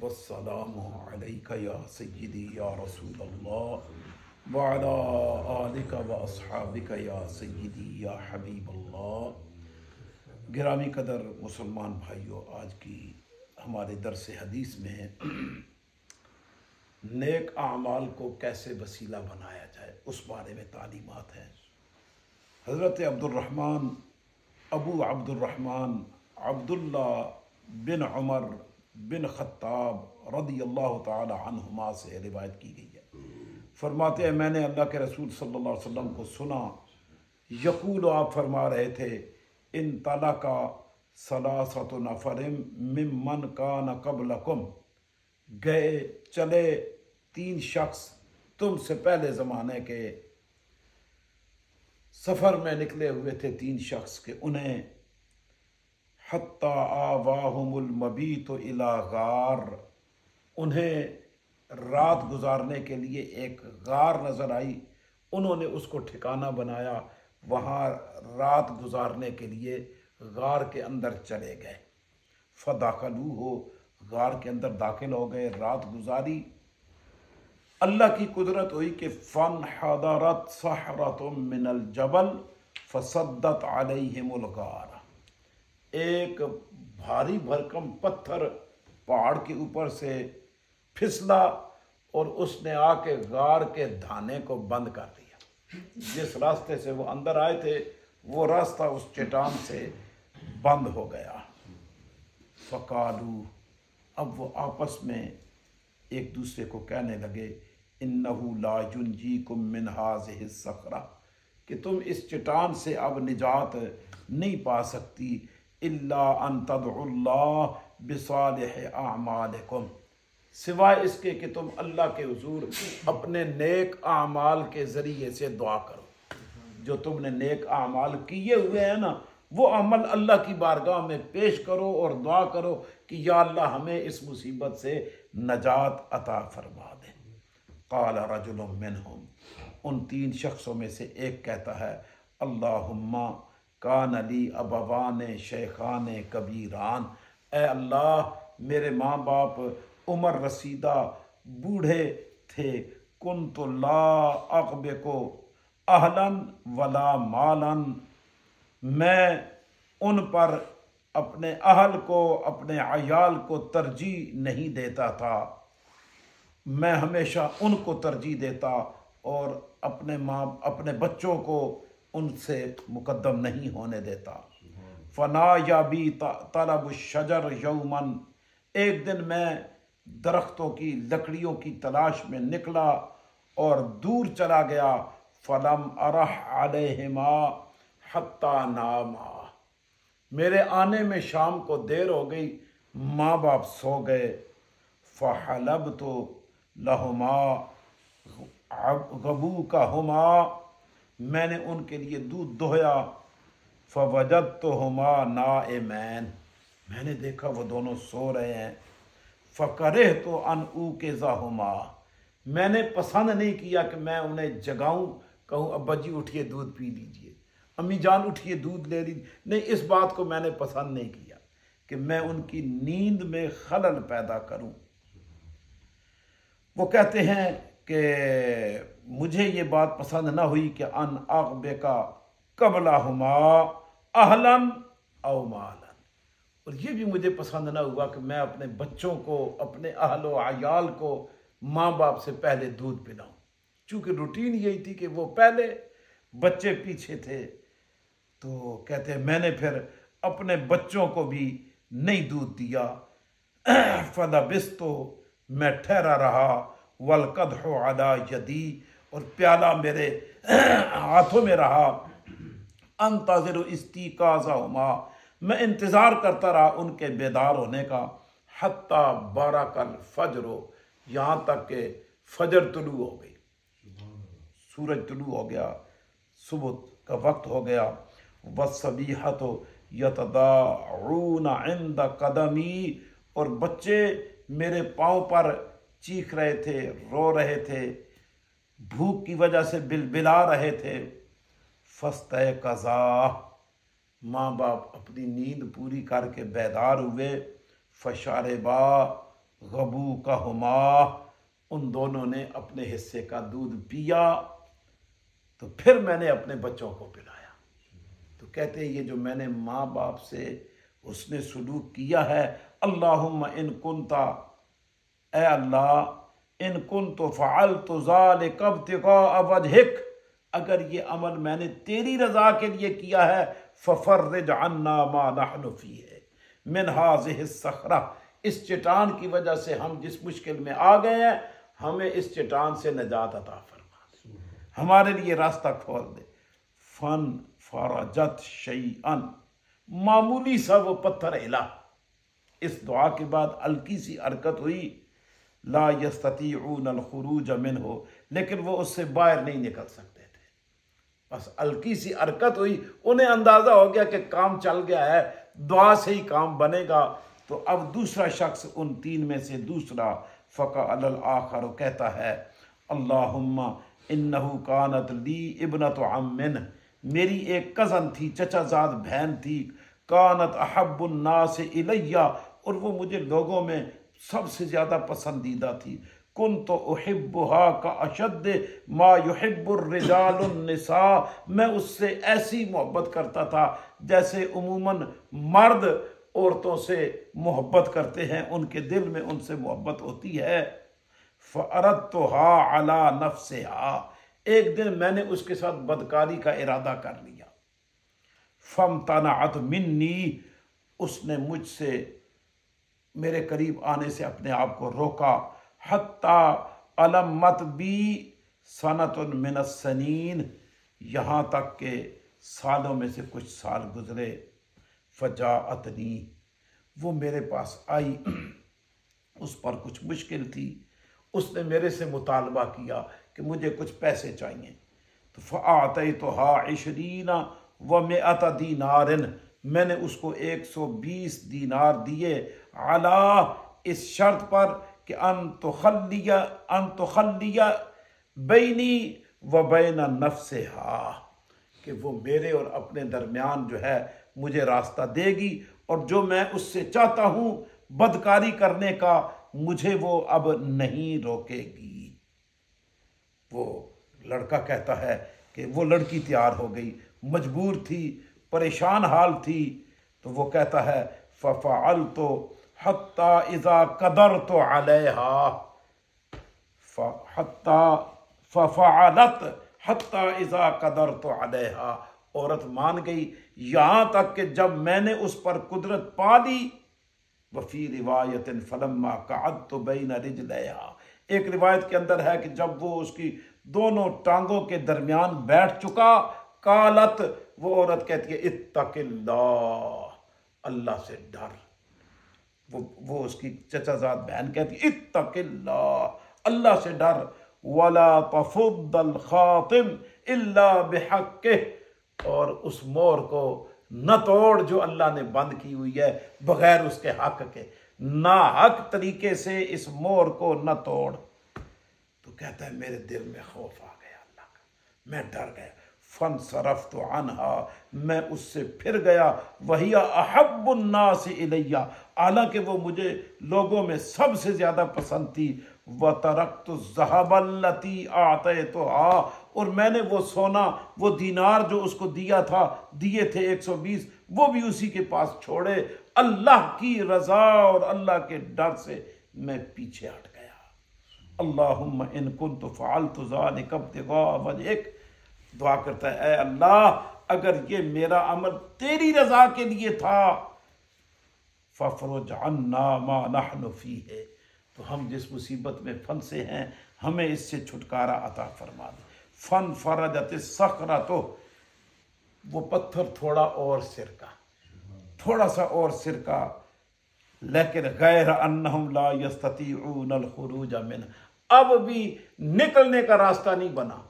वस्सलामु अलैका या सय्यदी या रसूल अल्लाह व अला आलिका व अस्हाबिका या सय्यदी या हबीब अल्लाह। गिरामी कदर मुसलमान भाइयों, आज की हमारे दर्स हदीस में नेक आमाल को कैसे वसीला बनाया जाए उस बारे में तालीमात हैं। हज़रत अबू अब्दुर्रहमान अब्दुल्ला बिन उमर बिन ख़त्ताब रदियल्लाहु ताला अन्हुमा से रिवायत की गई है। फरमाते हैं, मैंने अल्लाह के रसूल सल्लल्लाहु अलैहि वसल्लम को सुना, यकूल, आप फरमा रहे थे, इन तलाका सलासतु नफरिम मिम्मन कान क़ब्लकुम, गए चले 3 शख्स तुमसे पहले ज़माने के सफ़र में निकले हुए थे। 3 शख्स के उन्हें हत्ता आवाहुमुल मबीत इला गार, उन्हें रात गुजारने के लिए एक गार नज़र आई, उन्होंने उसको ठिकाना बनाया, वहाँ रात गुजारने के लिए गार के अंदर चले गए। फ़दाखलू हो, गार के अंदर दाखिल हो गए, रात गुजारी। अल्लाह की कुदरत हुई कि फ़न हदरत सहरतुम मिनल जबल फसद्दत अलैहिमुल गार, एक भारी भरकम पत्थर पहाड़ के ऊपर से फिसला और उसने आके गार के धाने को बंद कर दिया। जिस रास्ते से वो अंदर आए थे वो रास्ता उस चट्टान से बंद हो गया। फ़कालू, अब वो आपस में एक दूसरे को कहने लगे, इन्नहु ला युनजीकुम मिन हाज़िहि सखरा, कि तुम इस चट्टान से अब निजात नहीं पा सकती, इल्ला अन तदउल्लाह बिसालिह आमालिकुम, सिवाय इसके कि तुम अल्लाह के हुजूर अपने नेक आमाल के ज़रिए से दुआ करो। जो तुमने नेक आमाल किए हुए हैं ना, वो अमल अल्लाह की बारगाह में पेश करो और दुआ करो कि या अल्लाह हमें इस मुसीबत से नजात अता फरमा दे। क़ाल रजुलुम मिनहुम, उन 3 शख्सों में से एक कहता है, अल्लाहुम्मा कान अली अबवान शेखान कबीरान, ए अल्लाह मेरे माँ बाप उमर रसीदा बूढ़े थे, कुन्तु ला अक़बिको अहलन वला मालन, मैं उन पर अपने अहल को अपने अयाल को तरजीह नहीं देता था, मैं हमेशा उनको तरजीह देता और अपने बच्चों को उनसे मुकद्दम नहीं होने देता। फना या भी तलब शजर यौमन, एक दिन मैं दरख्तों की लकड़ियों की तलाश में निकला और दूर चला गया। फलम अरह अलैहिमा हत्ता नामा, मेरे आने में शाम को देर हो गई, माँ बाप सो गए। फ़हलब तो लहुमा गबू का हुमा, मैंने उनके लिए दूध दोहया। फ़वजद तो हुमा नाइमैन, मैंने देखा वो दोनों सो रहे हैं। फ़करेह तो अनऊ के ज़ाहुमा, मैंने पसंद नहीं किया कि मैं उन्हें जगाऊं, कहूँ अब्बा जी उठिए दूध पी लीजिए, अम्मी जान उठिए दूध ले लीजिए, नहीं, इस बात को मैंने पसंद नहीं किया कि मैं उनकी नींद में खलल पैदा करूं। वो कहते हैं कि मुझे ये बात पसंद ना हुई कि अन आक़बे का कबला हुमा अहलन औ मालन, और ये भी मुझे पसंद ना हुआ कि मैं अपने बच्चों को, अपने अहलो अयाल को माँ बाप से पहले दूध पिलाऊं। चूँकि रूटीन यही थी कि वो पहले, बच्चे पीछे थे, तो कहते हैं मैंने फिर अपने बच्चों को भी नहीं दूध दिया। फलबिस, तो मैं ठहरा रहा, वलकदहु अला यदी, और प्याला मेरे हाथों में रहा। अंतज़िरु इस्तिकाज़हुमा, मैं इंतज़ार करता रहा उनके बेदार होने का। हत्ता बारकल फजरो, यहाँ तक के फजर तुलू हो गई, सूरज तुलू हो गया, सुबह का वक्त हो गया। वस्सबीहतु यतदाऊना इंद कदमी, और बच्चे मेरे पाँव पर चीख रहे थे, रो रहे थे, भूख की वजह से बिलबिला रहे थे। फस्तयक़ज़ा, माँ बाप अपनी नींद पूरी करके बेदार हुए। फशारबा फसक़ूक़हुमा, उन दोनों ने अपने हिस्से का दूध पिया, तो फिर मैंने अपने बच्चों को पिलाया। तो कहते हैं ये जो मैंने माँ बाप से उसने सलूक किया है, अल्लाहुम्मा इन कुंता, ए अल्लाह, इन कुंतु फ़अल्तु ज़ालिका इब्तिग़ाअ वजहिक, अगर ये अमल मैंने तेरी रज़ा के लिए किया है, फ़फ़र्रिज अन्ना मा नहनु फ़ीह मिन हाज़िहि सख़रा, इस चट्टान की वजह से हम जिस मुश्किल में आ गए हैं, हमें इस चट्टान से निजात अता फरमा, हमारे लिए रास्ता खोल दे। फन फरजत शैअन, मामूली सा वो पत्थर हिला। इस दुआ के बाद हल्की सी हरकत हुई, ला यस्ततीऊन अल खुरूज मिन्हु, लेकिन वो उससे बाहर नहीं निकल सकते थे। बस हल्की सी हरकत हुई, उन्हें अंदाजा हो गया कि काम चल गया है, दुआ से ही काम बनेगा। तो अब दूसरा शख्स उन तीन में से दूसरा, फ़क़ा अल आखर, कहता है अल्लाहुम्मा इन्नहु कानत ली इब्नतु अम्मिन, मेरी एक कज़न थी, चचाजाद बहन थी, कानत अहब्बुन नास इलैया, और वो मुझे लोगों में सबसे ज़्यादा पसंदीदा थी। कुन्तु उहिब्बुहा का अशद्द मा युहिब्बुर रिजालुन निसा, मैं उससे ऐसी मोहब्बत करता था जैसे उमूमन मर्द औरतों से मोहब्बत करते हैं, उनके दिल में उनसे मोहब्बत होती है। फ़अरदतुहा अला नफ्सिहा, एक दिन मैंने उसके साथ बदकारी का इरादा कर लिया। फमतनअत मिन्नी, उसने मुझसे मेरे करीब आने से अपने आप को रोका। हत्ता अलम्मत बी सनतुन मिनस सनीन, यहाँ तक के सालों में से कुछ साल गुजरे। फजाअतनी, वो मेरे पास आई, उस पर कुछ मुश्किल थी, उसने मेरे से मुतालबा किया कि मुझे कुछ पैसे चाहिए। तो फ़अअतैतुहा इशरीना व मिअत दीनारिन, मैंने उसको 120 दीनार दिए। अला, इस शर्त पर कि अन तुखल्लिया बैनी व बैन नफ्सिहा, कि वो मेरे और अपने दरमियान जो है मुझे रास्ता देगी, और जो मैं उससे चाहता हूँ बदकारी करने का, मुझे वो अब नहीं रोकेगी। वो लड़का कहता है कि वो लड़की तैयार हो गई, मजबूर थी, परेशान हाल थी। तो वो कहता है फ़फ़अल्तु हत्ता इज़ा क़दरतु अलैहा, फ़फ़अलत हत्ता इज़ा क़दरतु अलैहा, औरत मान गई यहाँ तक कि जब मैंने उस पर कुदरत पा ली। वफ़ी रिवायतिन फ़लम्मा क़अदतु बैन रिजलैहा, एक रिवायत के अंदर है कि जब वो उसकी दोनों टांगों के दरमियान बैठ चुका, कालत, वो औरत कहती है इत्तक़िल्लाह, अल्लाह से डर। वो उसकी चचाजाद बहन कहती है इत्तक़िल्लाह, अल्लाह से डर। वला तफ़ुद्दल ख़ातिम इल्ला बिहक़्क़िह, और उस मोर को न तोड़ जो अल्लाह ने बंद की हुई है बगैर उसके हक के, ना हक तरीके से इस मोर को न तोड़। तो कहता है मेरे दिल में खौफ आ गया अल्लाह का, मैं डर गया। फन सरफ्तु अन्हा, मैं उससे फिर गया। वहिया अहब्बुन नास इलैया, हालांकि वो मुझे लोगों में सबसे ज़्यादा पसंद थी। व तरक्तु ज़हबल्लती आतैतुहा, और मैंने वो सोना, वो दीनार जो उसको दिए थे 120, वो भी उसी के पास छोड़े। अल्लाह की रज़ा और अल्लाह के डर से मैं पीछे हट गया। अल्लाहुम्मा इन कुन्तु फ़अल्तु ज़ालिका इब्तिग़ाअ वजहिक, दुआ करता है, ऐ अल्लाह, अगर ये मेरा अमल तेरी रज़ा के लिए था, फ़फ़रुज अन्ना मा नहनु फ़ीह, तो हम जिस मुसीबत में फंसे हैं हमें इससे छुटकारा अता फरमा दे। फन फरजत सखरा, तो वो पत्थर थोड़ा और सिरका, थोड़ा सा और सिरका, लेकिन गैर अन्नहुम ला यस्ततीऊन अल खुरूज मिन, अब भी निकलने का रास्ता नहीं बना।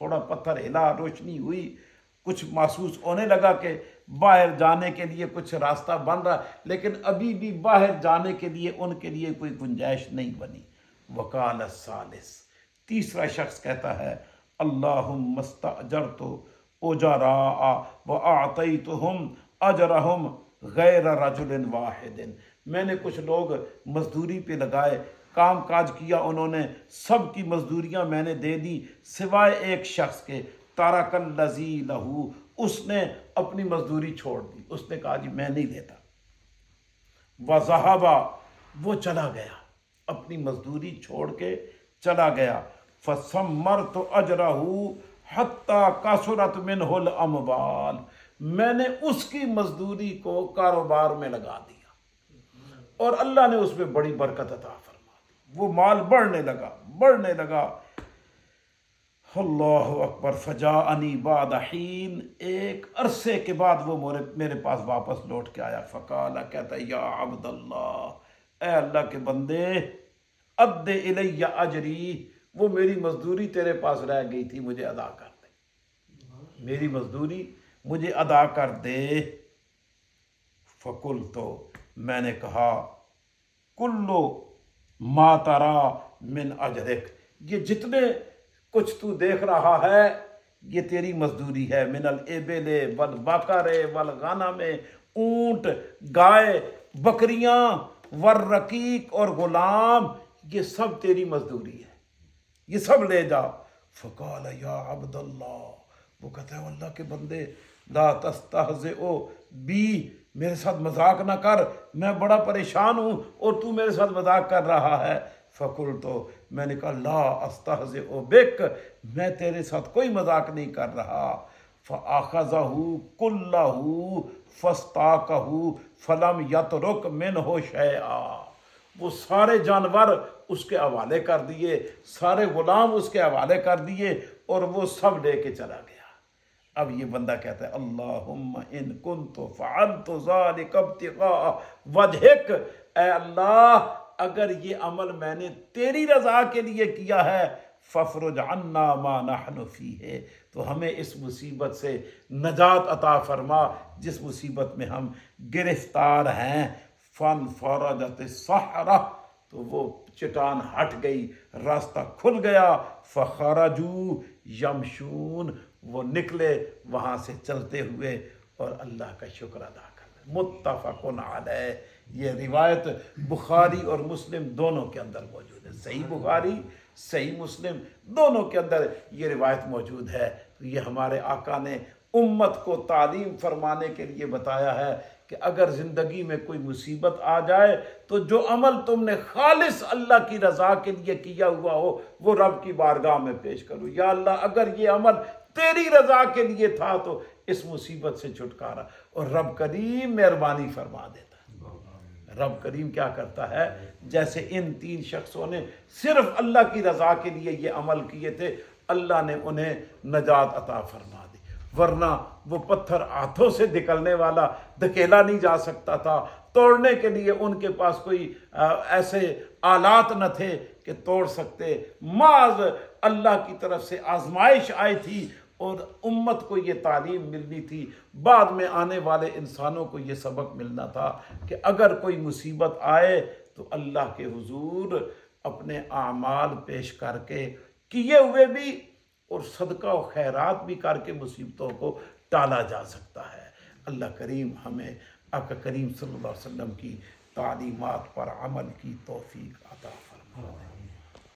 थोड़ा पत्थर हिला, रोशनी हुई, कुछ महसूस होने लगा कि बाहर जाने के लिए कुछ रास्ता बन रहा, लेकिन अभी भी बाहर जाने के लिए उनके लिए कोई गुंजाइश नहीं बनी। वकाल सालिस, तीसरा शख्स कहता है अल्लाहुम्मा मस्तअजरतु उजरा व आतैतुहुम अजरहुम गैर रजुलिन वाहिदिन, मैंने कुछ लोग मजदूरी पे लगाए, काम काज किया उन्होंने, सब की मजदूरियां मैंने दे दी सिवाय एक शख्स के, तारकल लजी लहू, उसने अपनी मजदूरी छोड़ दी, उसने कहा जी मैं नहीं देता। वज़हबा, वो चला गया, अपनी मजदूरी छोड़ के चला गया। फसम्मर तो अजरहू हत्ता कसरत मिनहुल अमवाल, मैंने उसकी मजदूरी को कारोबार में लगा दिया और अल्लाह ने उसमें बड़ी बरकत अता फरमा दी, वो माल बढ़ने लगा। अल्लाहु अकबर। फजाअनी बाद हीन, एक अरसे के बाद वो मेरे पास वापस लौट के आया। फ़काला, कहता या अब्दल्लाह, ए अल्लाह के बंदे, अद्दे इलैया अजरी, वो मेरी मजदूरी तेरे पास रह गई थी, मुझे अदा कर दे, मेरी मजदूरी मुझे अदा कर दे। फ़कुल, तो मैंने कहा, कुल्लो मा तरा मिन अजरिक, ये जितने कुछ तू देख रहा है ये तेरी मजदूरी है। मिनल एबेले वल बकरे वल गनमे, ऊंट, गाय, बकरियां, वर रकीक और गुलाम, ये सब तेरी मजदूरी है, ये सब ले जा। फ़काल या अब्दुल्लाह, वो कहता है अल्लाह के बंदे, ला तस्तहज़िओ बी, मेरे साथ मजाक ना कर, मैं बड़ा परेशान हूं और तू मेरे साथ मजाक कर रहा है। फ़कुल, तो मैंने कहा ला अस्तहज़िओ बिक, मैं तेरे साथ कोई मजाक नहीं कर रहा। फ़अख़ज़हु कुल्लहु फ़स्ताक़हु फ़लम यतरुक मिनहु शैआ, वो सारे जानवर उसके हवाले कर दिए, सारे गुलाम उसके हवाले कर दिए और वो सब लेके चला गया। अब ये बंदा कहता है अल्लाहुम्मा इन कुन्तु फ़अल्तु ज़ालिका इब्तिग़ा वजहिक, ऐ अल्लाह, अगर ये अमल मैंने तेरी रज़ा के लिए किया है, फ़फ़रुज अन्ना मा नहनु फ़ीहे, तो हमें इस मुसीबत से नजात अता फरमा जिस मुसीबत में हम गिरफ्तार हैं। फ़न फ़रजत सहरा, तो वो चट्टान हट गई, रास्ता खुल गया। फ़खरजू यमशून, वो निकले वहाँ से चलते हुए और अल्लाह का शुक्र अदा कर। मुत्तफ़क़ुन अलैह, ये रिवायत बुखारी और मुस्लिम दोनों के अंदर मौजूद है। सही बुखारी, सही मुस्लिम दोनों के अंदर ये रिवायत मौजूद है। तो ये हमारे आका ने उम्मत को तालीम फरमाने के लिए बताया है कि अगर ज़िंदगी में कोई मुसीबत आ जाए तो जो अमल तुमने खालिस अल्लाह की रज़ा के लिए किया हुआ हो वो रब की बारगाह में पेश करो। या अल्लाह, अगर ये अमल तेरी रज़ा के लिए था तो इस मुसीबत से छुटकारा, और रब करीम मेहरबानी फरमा देता है। रब करीम क्या करता है, जैसे इन तीन शख्सों ने सिर्फ अल्लाह की रज़ा के लिए ये अमल किए थे, अल्लाह ने उन्हें नजात अता फरमा दी, वरना वो पत्थर हाथों से निकलने वाला धकेला नहीं जा सकता था। तोड़ने के लिए उनके पास कोई ऐसे आलात न थे कि तोड़ सकते। माज अल्लाह की तरफ से आजमाइश आई थी और उम्मत को ये तालीम मिलनी थी, बाद में आने वाले इंसानों को ये सबक मिलना था कि अगर कोई मुसीबत आए तो अल्लाह के हुजूर अपने आमाल पेश करके, किए हुए भी और सदका और खैरात भी करके मुसीबतों को टाला जा सकता है। अल्लाह करीम हमें आका करीम सल्लल्लाहु अलैहि वसल्लम की तालीमात पर अमल की तौफीक अता फरमाए।